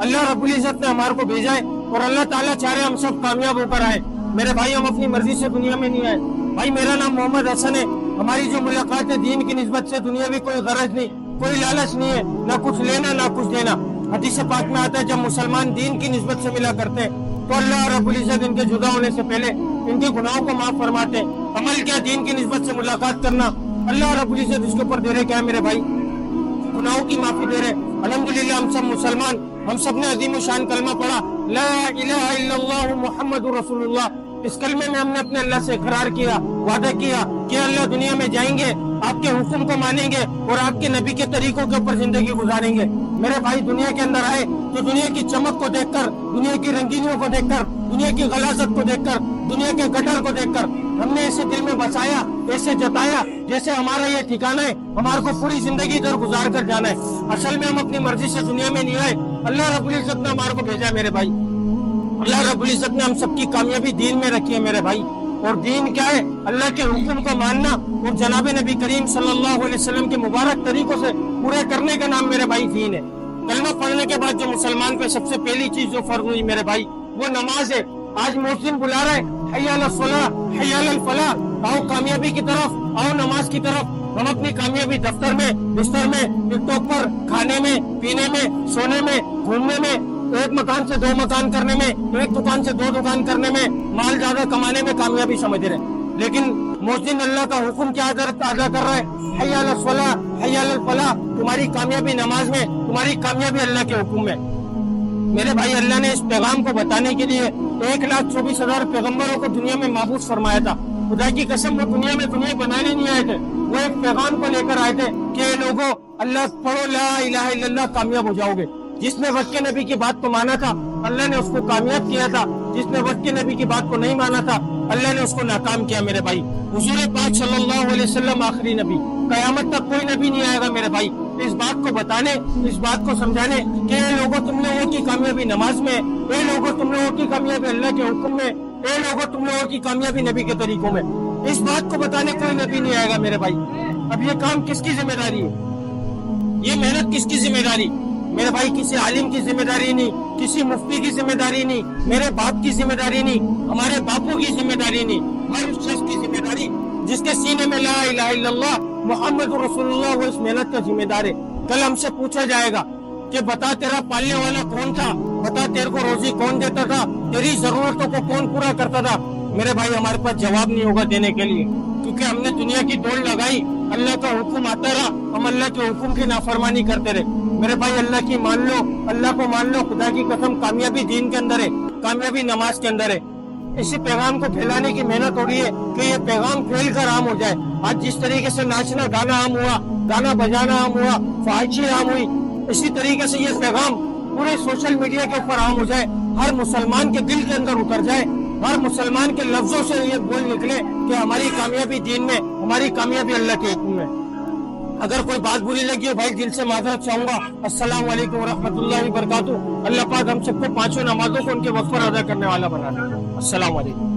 अल्लाह रब्बुल इज्जत ने हमारे को भेजा है और अल्लाह ताला चाह रहे हम सब कामयाब होकर आए। मेरे भाई हम अपनी मर्जी से दुनिया में नहीं आए। भाई मेरा नाम मोहम्मद हसन है। हमारी जो मुलाकात है दीन की निस्बत से, दुनिया में कोई गरज नहीं, कोई लालच नहीं है, ना कुछ लेना ना कुछ देना। हदीस पाक में आता है जब मुसलमान दीन की निस्बत से मिला करते हैं तो अल्लाह रब्बुल इज्जत इनके जुदा होने से पहले इनके गुनाहों को माफ फरमाते हैं। अमल क्या, दीन की निस्बत से मुलाकात करना, अल्लाह रब्बुल इज्जत इसके ऊपर दे रहे क्या है मेरे भाई, गुनाहों की माफी दे रहे। अल्हम्दुलिल्लाह हम सब मुसलमान, हम सब ने अजीम शान कलमा पढ़ा, ला इलाहा इल्लल्लाह मुहम्मदुर रसूलुल्लाह। इस कलमे में हमने अपने अल्लाह से इकरार किया, वादा किया कि अल्लाह दुनिया में जाएंगे, आपके हुक्म को मानेंगे और आपके नबी के तरीकों के ऊपर जिंदगी गुजारेंगे। मेरे भाई दुनिया के अंदर आए तो दुनिया की चमक को देखकर, दुनिया की रंगीनियों को देखकर, दुनिया की गलाजत को देखकर, दुनिया के गटर को देखकर हमने ऐसे दिल में बसाया, ऐसे जताया जैसे हमारा ये ठिकाना है, हमारे को पूरी जिंदगी इधर गुजार कर जाना है। असल में हम अपनी मर्जी से दुनिया में नहीं आए, अल्लाह रब्बुल इज्जत ने हमारे को भेजा है मेरे भाई। अल्लाह रब्बुल इज्जत ने हम सबकी कामयाबी दीन में रखी है मेरे भाई। और दीन क्या है, अल्लाह के हुक्म को मानना और जनाब नबी करीम सल्लल्लाहु अलैहि वसल्लम के मुबारक तरीकों से पूरे करने का नाम मेरे भाई दीन है। कलमा पढ़ने के बाद जो मुसलमान पे सबसे पहली चीज जो फर्ज हुई मेरे भाई वो नमाज है। आज मुस्लिम बुला रहा है, हय्या अला सलाह, हय्या अल फलाह, आओ कामयाबी की तरफ, आओ नमाज की तरफ। हम अपनी कामयाबी दफ्तर में, बिस्तर में, टिकटॉक पर, खाने में, पीने में, सोने में, घूमने में, एक मकान से दो मकान करने में, एक दुकान से दो दुकान करने में, माल ज्यादा कमाने में कामयाबी समझ रहे। लेकिन मोहसिन अल्लाह का हुक्म क्या अदा कर रहा है, हय्या अला सलाह, हय्या अल फलाह। तुम्हारी कामयाबी नमाज में, तुम्हारी कामयाबी अल्लाह के हुक्म में। मेरे भाई अल्लाह ने इस पैगाम को बताने के लिए 1,24,000 पैगम्बरों को दुनिया में महबूस फरमाया था। खुदा की कसम वो दुनिया में दुनिया बनाने नहीं आए थे, वो एक पैगाम को लेकर आए थे कि लोगों अल्लाह पढ़ो, ला इलाहा इल्लल्लाह, कामयाब हो जाओगे। जिसने वक्त के नबी की बात को माना था अल्लाह ने उसको कामयाब किया था, जिसने वक्त के नबी की बात को नहीं माना था अल्लाह ने उसको नाकाम किया मेरे भाई। हुजूर पाक सल्लल्लाहु अलैहि वसल्लम आखिरी नबी, कयामत तक कोई नबी नहीं आएगा मेरे भाई इस बात को बताने, इस बात को समझाने कि लोगों तुम लोगों की कामयाबी नमाज में, ये लोगों तुम लोगों की कामयाबी अल्लाह के हुक्म में, ये लोगों तुम लोगों की कामयाबी नबी के तरीकों में। इस बात को बताने कोई नबी नहीं आएगा मेरे भाई। अब ये काम किसकी जिम्मेदारी है, ये मेहनत किसकी जिम्मेदारी मेरे भाई? किसी आलिम की जिम्मेदारी नहीं, किसी मुफ्ती की जिम्मेदारी नहीं, मेरे बाप की जिम्मेदारी नहीं, हमारे बापू की जिम्मेदारी नहीं, हर उस शख्स की जिम्मेदारी जिसके सीने में ला इलाहा इल्लल्लाह मुहम्मदुर रसूलुल्लाह, वो इस मेहनत का जिम्मेदार है। कल हमसे पूछा जाएगा कि बता तेरा पालने वाला कौन था, बता तेरे को रोजी कौन देता था, तेरी जरूरतों को कौन पूरा करता था। मेरे भाई हमारे पास जवाब नहीं होगा देने के लिए, क्योंकि हमने दुनिया की दौड़ लगाई, अल्लाह का हुक्म आता रहा, हम अल्लाह के हुक्म की नाफरमानी करते रहे। मेरे भाई अल्लाह की मान लो, अल्लाह को मान लो, खुदा की कसम कामयाबी दीन के अंदर है, कामयाबी नमाज के अंदर है। इसी पैगाम को फैलाने की मेहनत हो रही है कि ये पैगाम फैल कर आम हो जाए। आज जिस तरीके से नाचना गाना आम हुआ, गाना बजाना आम हुआ, फाहिशी आम हुई, इसी तरीके से ये पैगाम पूरे सोशल मीडिया के ऊपर आम हो जाए, हर मुसलमान के दिल के अंदर उतर जाए, हर मुसलमान के लफ्जों से ये बोल निकले कि हमारी कामयाबी दीन में, हमारी कामयाबी अल्लाह के हुक्म में। अगर कोई बात बुरी लगी हो भाई दिल से माजरत चाहूंगा। अस्सलाम वालेकुम वरहमतुल्लाहि वबरकातुहू। अल्लाह पाक हम सबको पांचों नमाजों को उनके वक्त पर अदा करने वाला बना दे। अस्सलाम वालेकुम।